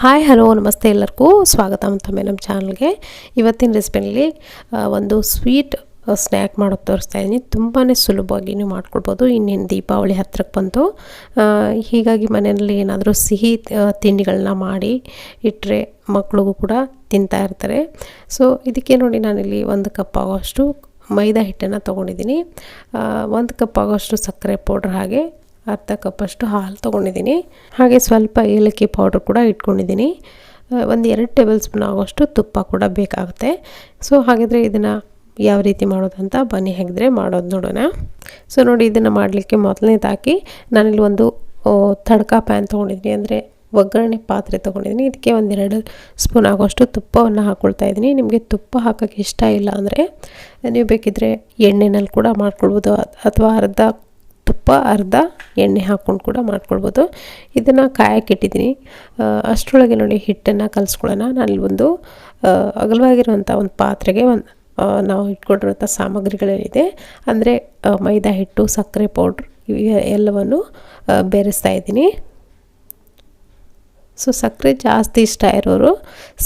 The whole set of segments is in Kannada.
ಹಾಯ್ ಹಲೋ ನಮಸ್ತೆ ಎಲ್ಲರಿಗೂ ಸ್ವಾಗತ ಮತ್ತೊಮ್ಮೆ ನಮ್ಮ ಚಾನಲ್ಗೆ. ಇವತ್ತಿನ ರೆಸಿಪಿಯಲ್ಲಿ ಒಂದು ಸ್ವೀಟ್ ಸ್ನ್ಯಾಕ್ ಮಾಡೋದು ತೋರಿಸ್ತಾ ಇದ್ದೀನಿ. ತುಂಬಾ ಸುಲಭವಾಗಿ ನೀವು ಮಾಡ್ಕೊಳ್ಬೋದು. ಇನ್ನೇನು ದೀಪಾವಳಿ ಹತ್ರಕ್ಕೆ ಬಂತು, ಹೀಗಾಗಿ ಮನೆಯಲ್ಲಿ ಏನಾದರೂ ಸಿಹಿ ತಿಂಡಿಗಳನ್ನ ಮಾಡಿ ಇಟ್ಟರೆ ಮಕ್ಳಿಗೂ ಕೂಡ ತಿಂತಾ ಇರ್ತಾರೆ. ಸೊ ಇದಕ್ಕೆ ನೋಡಿ, ನಾನಿಲ್ಲಿ 1 ಕಪ್ ಆಗೋಷ್ಟು ಮೈದಾ ಹಿಟ್ಟನ್ನು ತೊಗೊಂಡಿದ್ದೀನಿ, 1 ಕಪ್ ಆಗೋಷ್ಟು ಸಕ್ಕರೆ ಪೌಡ್ರ್, ಹಾಗೆ ಅರ್ಧ ಕಪ್ಪಷ್ಟು ಹಾಲು ತೊಗೊಂಡಿದ್ದೀನಿ, ಹಾಗೆ ಸ್ವಲ್ಪ ಏಲಕ್ಕಿ ಪೌಡ್ರ್ ಕೂಡ ಇಟ್ಕೊಂಡಿದ್ದೀನಿ, 1-2 ಟೇಬಲ್ ಸ್ಪೂನ್ ಆಗೋಷ್ಟು ತುಪ್ಪ ಕೂಡ ಬೇಕಾಗುತ್ತೆ. ಸೊ ಹಾಗಿದ್ರೆ ಇದನ್ನು ಯಾವ ರೀತಿ ಮಾಡೋದಂತ ಬನ್ನಿ ಹಾಗಿದ್ರೆ ಮಾಡೋದು ನೋಡೋಣ. ಸೊ ನೋಡಿ, ಇದನ್ನು ಮಾಡಲಿಕ್ಕೆ ಮೊದಲನೇದಾಗಿ ನಾನಿಲ್ಲಿ ಒಂದು ತಡ್ಕ ಪ್ಯಾನ್ ತೊಗೊಂಡಿದ್ದೀನಿ, ಅಂದರೆ ಒಗ್ಗರಣೆ ಪಾತ್ರೆ ತೊಗೊಂಡಿದ್ದೀನಿ. ಇದಕ್ಕೆ 1-2 ಸ್ಪೂನ್ ಆಗೋಷ್ಟು ತುಪ್ಪವನ್ನು ಹಾಕ್ಕೊಳ್ತಾ ಇದ್ದೀನಿ. ನಿಮಗೆ ತುಪ್ಪ ಹಾಕೋಕ್ಕೆ ಇಷ್ಟ ಇಲ್ಲ ಅಂದರೆ ನೀವು ಬೇಕಿದ್ದರೆ ಎಣ್ಣೆನಲ್ಲಿ ಕೂಡ ಮಾಡ್ಕೊಳ್ಬೋದು, ಅಥವಾ ಅರ್ಧ ತುಪ್ಪ ಅರ್ಧ ಎಣ್ಣೆ ಹಾಕ್ಕೊಂಡು ಕೂಡ ಮಾಡ್ಕೊಳ್ಬೋದು. ಇದನ್ನು ಕಾಯಕ್ಕಿಟ್ಟಿದ್ದೀನಿ. ಅಷ್ಟರೊಳಗೆ ನೋಡಿ ಹಿಟ್ಟನ್ನು ಕಲಿಸ್ಕೊಳ್ಳೋಣ. ನಾನಿಲ್ಲಿ ಒಂದು ಅಗಲವಾಗಿರುವಂಥ ಒಂದು ಪಾತ್ರೆಗೆ ನಾವು ಇಟ್ಕೊಂಡಿರುವಂಥ ಸಾಮಗ್ರಿಗಳೇನಿದೆ, ಅಂದರೆ ಮೈದಾ ಹಿಟ್ಟು, ಸಕ್ಕರೆ ಪೌಡ್ರ್ ಎಲ್ಲವನ್ನು ಬೆರೆಸ್ತಾ ಇದ್ದೀನಿ. ಸೊ ಸಕ್ಕರೆ ಜಾಸ್ತಿ ಇಷ್ಟ ಇರೋರು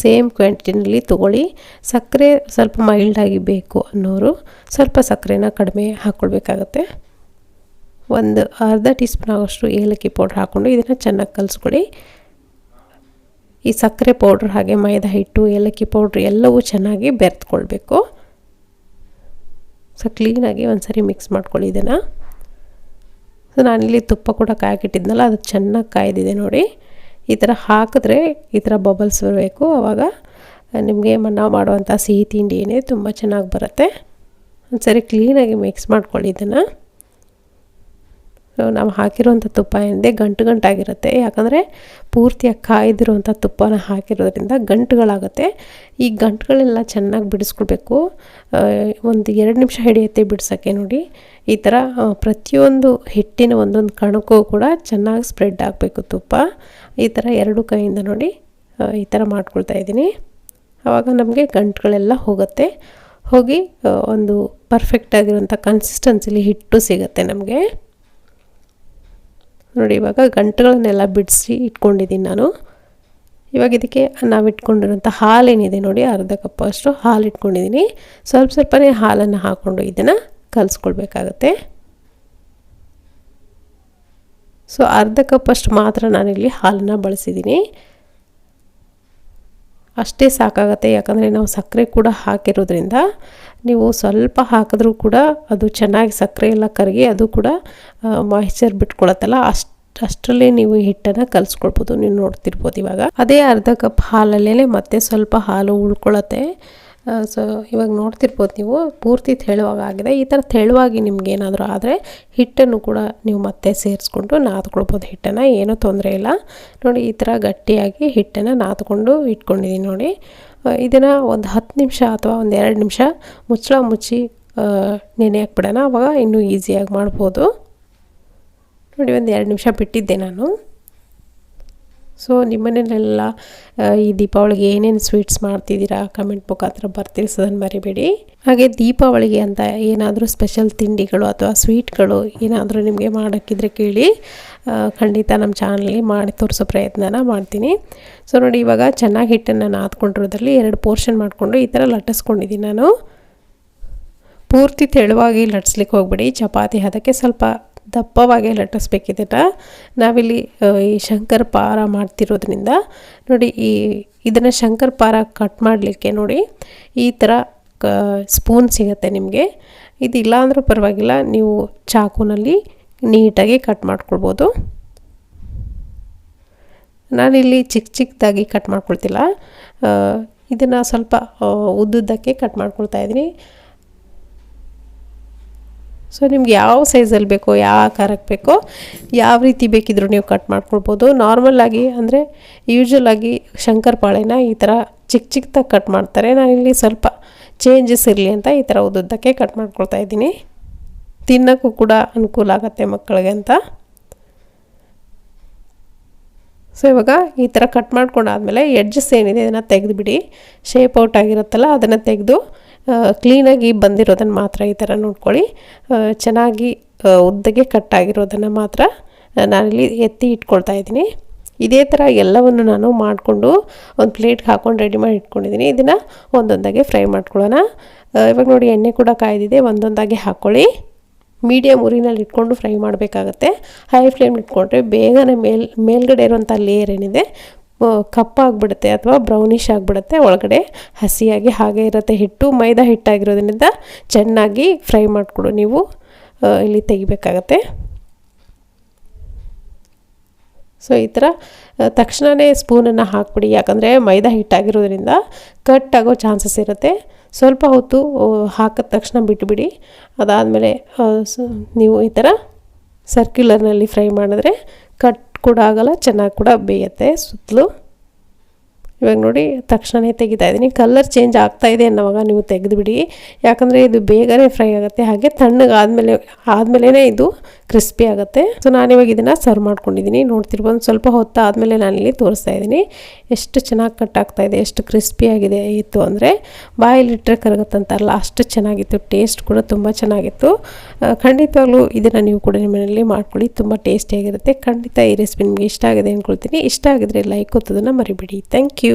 ಸೇಮ್ ಕ್ವಾಂಟಿಟಿನಲ್ಲಿ ತೊಗೊಳ್ಳಿ. ಸಕ್ಕರೆ ಸ್ವಲ್ಪ ಮೈಲ್ಡಾಗಿ ಬೇಕು ಅನ್ನೋರು ಸ್ವಲ್ಪ ಸಕ್ಕರೆನ ಕಡಿಮೆ ಹಾಕ್ಕೊಳ್ಬೇಕಾಗತ್ತೆ. 1/2 ಟೀ ಸ್ಪೂನ್ ಆಗೋಷ್ಟು ಏಲಕ್ಕಿ ಪೌಡ್ರ್ ಹಾಕ್ಕೊಂಡು ಇದನ್ನು ಚೆನ್ನಾಗಿ ಕಲಿಸ್ಕೊಳ್ಳಿ. ಈ ಸಕ್ಕರೆ ಪೌಡ್ರ್ ಹಾಗೆ ಮೈದಾ ಹಿಟ್ಟು, ಏಲಕ್ಕಿ ಪೌಡ್ರ್ ಎಲ್ಲವೂ ಚೆನ್ನಾಗಿ ಬೆರೆತ್ಕೊಳ್ಬೇಕು. ಸೊ ಕ್ಲೀನಾಗಿ ಒಂದ್ಸರಿ ಮಿಕ್ಸ್ ಮಾಡ್ಕೊಳ್ಳಿ ಇದನ್ನು. ಸೊ ನಾನಿಲ್ಲಿ ತುಪ್ಪ ಕೂಡ ಕಾಯಕ್ಕಿಟ್ಟಿದ್ನಲ್ಲ, ಅದು ಚೆನ್ನಾಗಿ ಕಾಯ್ದಿದೆ ನೋಡಿ. ಈ ಥರ ಹಾಕಿದ್ರೆ ಈ ಥರ ಬಬಲ್ಸ್ ಬರಬೇಕು, ಆವಾಗ ನಿಮಗೆ ನಾವು ಮಾಡುವಂಥ ಸಿಹಿ ತಿಂಡಿ ಏನೇ ತುಂಬ ಚೆನ್ನಾಗಿ ಬರುತ್ತೆ. ಒಂದ್ಸರಿ ಕ್ಲೀನಾಗಿ ಮಿಕ್ಸ್ ಮಾಡ್ಕೊಳ್ಳಿ ಇದನ್ನು. ನಾವು ಹಾಕಿರುವಂಥ ತುಪ್ಪ ಏನಿದೆ ಗಂಟಾಗಿರುತ್ತೆ, ಯಾಕಂದರೆ ಪೂರ್ತಿಯಾಗಿ ಕಾಯ್ದಿರುವಂಥ ತುಪ್ಪನ ಹಾಕಿರೋದ್ರಿಂದ ಗಂಟುಗಳಾಗುತ್ತೆ. ಈ ಗಂಟುಗಳೆಲ್ಲ ಚೆನ್ನಾಗಿ ಬಿಡಿಸ್ಕೊಳ್ಬೇಕು. 1-2 ನಿಮಿಷ ಹಿಡಿಯುತ್ತೆ ಬಿಡ್ಸೋಕ್ಕೆ. ನೋಡಿ ಈ ಥರ ಪ್ರತಿಯೊಂದು ಹಿಟ್ಟಿನ ಒಂದೊಂದು ಕಣಕ್ಕೂ ಕೂಡ ಚೆನ್ನಾಗಿ ಸ್ಪ್ರೆಡ್ ಆಗಬೇಕು ತುಪ್ಪ. ಈ ಥರ 2 ಕೈಯಿಂದ ನೋಡಿ ಈ ಥರ ಮಾಡ್ಕೊಳ್ತಾ ಇದ್ದೀನಿ. ಆವಾಗ ನಮಗೆ ಗಂಟುಗಳೆಲ್ಲ ಹೋಗಿ ಒಂದು ಪರ್ಫೆಕ್ಟಾಗಿರುವಂಥ ಕನ್ಸಿಸ್ಟೆನ್ಸಿಲಿ ಹಿಟ್ಟು ಸಿಗುತ್ತೆ ನಮಗೆ. ನೋಡಿ ಇವಾಗ ಗಂಟುಗಳನ್ನೆಲ್ಲ ಬಿಡಿಸಿ ಇಟ್ಕೊಂಡಿದ್ದೀನಿ ನಾನು. ಇವಾಗ ಇದಕ್ಕೆ ನಾವು ಇಟ್ಕೊಂಡಿರೋಂಥ ಹಾಲೇನಿದೆ ನೋಡಿ, ಅರ್ಧ ಕಪ್ ಅಷ್ಟು ಹಾಲು ಇಟ್ಕೊಂಡಿದ್ದೀನಿ. ಸ್ವಲ್ಪನೇ ಹಾಲನ್ನು ಹಾಕ್ಕೊಂಡು ಇದನ್ನು ಕಲಿಸ್ಕೊಳ್ಬೇಕಾಗತ್ತೆ. ಸೊ ಅರ್ಧ ಕಪ್ ಅಷ್ಟು ಮಾತ್ರ ನಾನಿಲ್ಲಿ ಹಾಲನ್ನು ಬಳಸಿದ್ದೀನಿ, ಅಷ್ಟೇ ಸಾಕಾಗತ್ತೆ. ಯಾಕಂದರೆ ನಾವು ಸಕ್ಕರೆ ಕೂಡ ಹಾಕಿರೋದ್ರಿಂದ ನೀವು ಸ್ವಲ್ಪ ಹಾಕಿದ್ರೂ ಕೂಡ ಅದು ಚೆನ್ನಾಗಿ ಸಕ್ಕರೆ ಎಲ್ಲ ಕರಗಿ ಅದು ಕೂಡ ಮಾಯಿಶ್ಚರ್ ಬಿಟ್ಕೊಳತ್ತಲ್ಲ, ಅಷ್ಟರಲ್ಲೇ ನೀವು ಹಿಟ್ಟನ್ನು ಕಲಿಸ್ಕೊಳ್ಬೋದು. ನೀವು ನೋಡ್ತಿರ್ಬೋದು ಇವಾಗ ಅದೇ ಅರ್ಧ ಕಪ್ ಹಾಲಲ್ಲೇ ಮತ್ತೆ ಸ್ವಲ್ಪ ಹಾಲು ಉಳ್ಕೊಳ್ಳುತ್ತೆ. ಸೊ ಇವಾಗ ನೋಡ್ತಿರ್ಬೋದು ನೀವು, ಪೂರ್ತಿ ತೆಳುವಾಗಿದೆ. ಈ ಥರ ತೆಳುವಾಗಿ ನಿಮ್ಗೆ ಏನಾದರೂ ಆದರೆ ಹಿಟ್ಟನ್ನು ಕೂಡ ನೀವು ಮತ್ತೆ ಸೇರಿಸ್ಕೊಂಡು ನಾದ್ಕೊಳ್ಬೋದು ಹಿಟ್ಟನ್ನು, ಏನೂ ತೊಂದರೆ ಇಲ್ಲ. ನೋಡಿ ಈ ಥರ ಗಟ್ಟಿಯಾಗಿ ಹಿಟ್ಟನ್ನು ನಾದ್ಕೊಂಡು ಇಟ್ಕೊಂಡಿದ್ದೀನಿ ನೋಡಿ. ಇದನ್ನು ಒಂದು 10 ನಿಮಿಷ ಅಥವಾ 1-2 ನಿಮಿಷ ಮುಚ್ಚಿ ನೆನೆ ಹಾಕ್ಬಿಡೋಣ, ಆವಾಗ ಇನ್ನೂ ಈಸಿಯಾಗಿ ಮಾಡ್ಬೋದು. ನೋಡಿ 1-2 ನಿಮಿಷ ಬಿಟ್ಟಿದ್ದೆ ನಾನು. ಸೊ ನಿಮ್ಮನೆಯಲ್ಲೆಲ್ಲ ಈ ದೀಪಾವಳಿಗೆ ಏನೇನು ಸ್ವೀಟ್ಸ್ ಮಾಡ್ತಿದ್ದೀರಾ ಕಮೆಂಟ್ ಮುಖಾಂತರ ಬರ್ತಿರ್ಸೋದನ್ನು ಮರಿಬೇಡಿ. ಹಾಗೆ ದೀಪಾವಳಿಗೆ ಅಂತ ಏನಾದರೂ ಸ್ಪೆಷಲ್ ತಿಂಡಿಗಳು ಅಥವಾ ಸ್ವೀಟ್ಗಳು ಏನಾದರೂ ನಿಮಗೆ ಮಾಡೋಕ್ಕಿದ್ರೆ ಕೇಳಿ, ಖಂಡಿತ ನಮ್ಮ ಚಾನಲ್ಗೆ ಮಾಡಿ ತೋರಿಸೋ ಪ್ರಯತ್ನನ ಮಾಡ್ತೀನಿ. ಸೊ ನೋಡಿ ಇವಾಗ ಚೆನ್ನಾಗಿ ಹಿಟ್ಟನ್ನು ನಾದ್ಕೊಂಡಿರೋದ್ರಲ್ಲಿ 2 ಪೋರ್ಷನ್ ಮಾಡಿಕೊಂಡು ಈ ಥರ ಲಟ್ಟಿಸ್ಕೊಂಡಿದ್ದೀನಿ ನಾನು. ಪೂರ್ತಿ ತೆಳುವಾಗಿ ಲಟ್ಸ್ಲಿಕ್ಕೆ ಹೋಗ್ಬಿಡಿ, ಚಪಾತಿ ಹದಕ್ಕೆ ಸ್ವಲ್ಪ ದಪ್ಪವಾಗಿ ಲಟ್ಟಿಸ್ಬೇಕಿದೆ. ನಾವಿಲ್ಲಿ ಈ ಶಂಕರ್ಪಾರ ಮಾಡ್ತಿರೋದ್ರಿಂದ ನೋಡಿ, ಇದನ್ನು ಶಂಕರ್ಪಾರ ಕಟ್ ಮಾಡಲಿಕ್ಕೆ ನೋಡಿ ಈ ಥರ ಸ್ಪೂನ್ ಸಿಗುತ್ತೆ ನಿಮಗೆ. ಇದಿಲ್ಲ ಅಂದರೂ ಪರವಾಗಿಲ್ಲ, ನೀವು ಚಾಕುನಲ್ಲಿ ನೀಟಾಗಿ ಕಟ್ ಮಾಡ್ಕೊಳ್ಬೋದು. ನಾನಿಲ್ಲಿ ಚಿಕ್ಕದಾಗಿ ಕಟ್ ಮಾಡ್ಕೊಳ್ತಿಲ್ಲ, ಇದನ್ನು ಸ್ವಲ್ಪ ಉದ್ದುದ್ದಕ್ಕೆ ಕಟ್ ಮಾಡ್ಕೊಳ್ತಾ ಇದ್ದೀನಿ. ಸೊ ನಿಮ್ಗೆ ಯಾವ ಸೈಜಲ್ಲಿ ಬೇಕೋ, ಯಾವ ಆಕಾರಕ್ಕೆ ಬೇಕೋ, ಯಾವ ರೀತಿ ಬೇಕಿದ್ರೂ ನೀವು ಕಟ್ ಮಾಡ್ಕೊಳ್ಬೋದು. ನಾರ್ಮಲಾಗಿ ಅಂದರೆ ಯೂಶ್ವಲಾಗಿ ಶಂಕರ್ಪಾಳೆನ ಈ ಥರ ಚಿಕ್ಕದಾಗಿ ಕಟ್ ಮಾಡ್ತಾರೆ. ನಾನಿಲ್ಲಿ ಸ್ವಲ್ಪ ಚೇಂಜಸ್ ಇರಲಿ ಅಂತ ಈ ಥರ ಉದ್ದುದ್ದಕ್ಕೆ ಕಟ್ ಮಾಡ್ಕೊಳ್ತಾ ಇದ್ದೀನಿ. ತಿನ್ನೋಕ್ಕೂ ಕೂಡ ಅನುಕೂಲ ಆಗುತ್ತೆ ಮಕ್ಕಳಿಗೆ ಅಂತ. ಸೊ ಇವಾಗ ಈ ಥರ ಕಟ್ ಮಾಡ್ಕೊಂಡಾದ್ಮೇಲೆ ಎಡ್ಜಸ್ ಏನಿದೆ ಅದನ್ನು ತೆಗೆದುಬಿಡಿ. ಶೇಪ್ ಔಟ್ ಆಗಿರುತ್ತಲ್ಲ ಅದನ್ನು ತೆಗೆದು ಕ್ಲೀನಾಗಿ ಬಂದಿರೋದನ್ನು ಮಾತ್ರ ಈ ಥರ ನೋಡ್ಕೊಳ್ಳಿ. ಚೆನ್ನಾಗಿ ಉದ್ದಗೆ ಕಟ್ಟಾಗಿರೋದನ್ನು ಮಾತ್ರ ನಾನಿಲ್ಲಿ ಎತ್ತಿ ಇಟ್ಕೊಳ್ತಾ ಇದ್ದೀನಿ. ಇದೇ ಥರ ಎಲ್ಲವನ್ನು ನಾನು ಮಾಡಿಕೊಂಡು ಒಂದು ಪ್ಲೇಟ್ಗೆ ಹಾಕ್ಕೊಂಡು ರೆಡಿ ಮಾಡಿ ಇಟ್ಕೊಂಡಿದ್ದೀನಿ. ಇದನ್ನು ಒಂದೊಂದಾಗಿ ಫ್ರೈ ಮಾಡ್ಕೊಳ್ಳೋಣ. ಇವಾಗ ನೋಡಿ ಎಣ್ಣೆ ಕೂಡ ಕಾಯ್ದಿದೆ, ಒಂದೊಂದಾಗಿ ಹಾಕ್ಕೊಳ್ಳಿ. ಮೀಡಿಯಮ್ ಉರಿನಲ್ಲಿ ಇಟ್ಕೊಂಡು ಫ್ರೈ ಮಾಡಬೇಕಾಗತ್ತೆ. ಹೈ ಫ್ಲೇಮ್ ಇಟ್ಕೊಂಡ್ರೆ ಬೇಗನೆ ಮೇಲ್ಗಡೆ ಇರುವಂಥ ಲೇಯರ್ ಏನಿದೆ ಕಪ್ಪಾಗಿಬಿಡುತ್ತೆ ಅಥವಾ ಬ್ರೌನಿಷ್ ಆಗಿಬಿಡುತ್ತೆ, ಒಳಗಡೆ ಹಸಿಯಾಗಿ ಹಾಗೆ ಇರುತ್ತೆ. ಹಿಟ್ಟು ಮೈದಾ ಹಿಟ್ಟಾಗಿರೋದ್ರಿಂದ ಚೆನ್ನಾಗಿ ಫ್ರೈ ಮಾಡಿಕೊಡು ನೀವು ಇಲ್ಲಿ ತೆಗಿಬೇಕಾಗತ್ತೆ. ಸೊ ಈ ಥರ ತಕ್ಷಣವೇ ಸ್ಪೂನನ್ನು ಹಾಕ್ಬಿಡಿ, ಯಾಕಂದರೆ ಮೈದಾ ಹಿಟ್ಟಾಗಿರೋದ್ರಿಂದ ಕಟ್ ಆಗೋ ಚಾನ್ಸಸ್ ಇರುತ್ತೆ. ಸ್ವಲ್ಪ ಹೊತ್ತು ಹಾಕಿದ ತಕ್ಷಣ ಬಿಟ್ಟುಬಿಡಿ. ಅದಾದಮೇಲೆ ನೀವು ಈ ಥರ ಸರ್ಕ್ಯುಲರ್ನಲ್ಲಿ ಫ್ರೈ ಮಾಡಿದ್ರೆ ಕಟ್ ಕೂಡ ಆಗೋಲ್ಲ, ಚೆನ್ನಾಗಿ ಕೂಡ ಬೇಯುತ್ತೆ ಸುತ್ತಲೂ. ಇವಾಗ ನೋಡಿ ತಕ್ಷಣವೇ ತೆಗಿತಾ ಇದ್ದೀನಿ. ಕಲರ್ ಚೇಂಜ್ ಆಗ್ತಾಯಿದೆ ಅನ್ನೋವಾಗ ನೀವು ತೆಗೆದುಬಿಡಿ, ಯಾಕಂದರೆ ಇದು ಬೇಗನೆ ಫ್ರೈ ಆಗುತ್ತೆ. ಹಾಗೆ ತಣ್ಣಗಾದ್ಮೇಲೆ ಇದು ಕ್ರಿಸ್ಪಿ ಆಗುತ್ತೆ. ಸೊ ನಾನಿವಾಗ ಇದನ್ನು ಸರ್ವ್ ಮಾಡ್ಕೊಂಡಿದ್ದೀನಿ. ನೋಡ್ತಿರ್ಬೋದು, ಸ್ವಲ್ಪ ಹೊತ್ತು ಆದಮೇಲೆ ನಾನಿಲ್ಲಿ ತೋರಿಸ್ತಾ ಇದ್ದೀನಿ ಎಷ್ಟು ಚೆನ್ನಾಗಿ ಕಟ್ ಆಗ್ತಾಯಿದೆ, ಎಷ್ಟು ಕ್ರಿಸ್ಪಿಯಾಗಿದೆ ಇತ್ತು ಅಂದರೆ ಬಾಯಲ್ಲಿಟ್ಟರೆ ಕರಗುತ್ತಂತಾರಲ್ಲ ಅಷ್ಟು ಚೆನ್ನಾಗಿತ್ತು. ಟೇಸ್ಟ್ ಕೂಡ ತುಂಬ ಚೆನ್ನಾಗಿತ್ತು. ಖಂಡಿತವಾಗ್ಲೂ ಇದನ್ನು ನೀವು ಕೂಡ ನಿಮ್ಮ ಮನೆಯಲ್ಲಿ ಮಾಡ್ಕೊಳ್ಳಿ, ತುಂಬ ಟೇಸ್ಟಿಯಾಗಿರುತ್ತೆ. ಖಂಡಿತ ಈ ರೆಸಿಪಿ ನಿಮಗೆ ಇಷ್ಟ ಆಗಿದೆ ಅಂದ್ಕೊಳ್ತೀನಿ. ಇಷ್ಟ ಆಗಿದ್ರೆ ಲೈಕ್ ಒತ್ತೋದನ್ನು ಮರಿಬೇಡಿ. Thank you.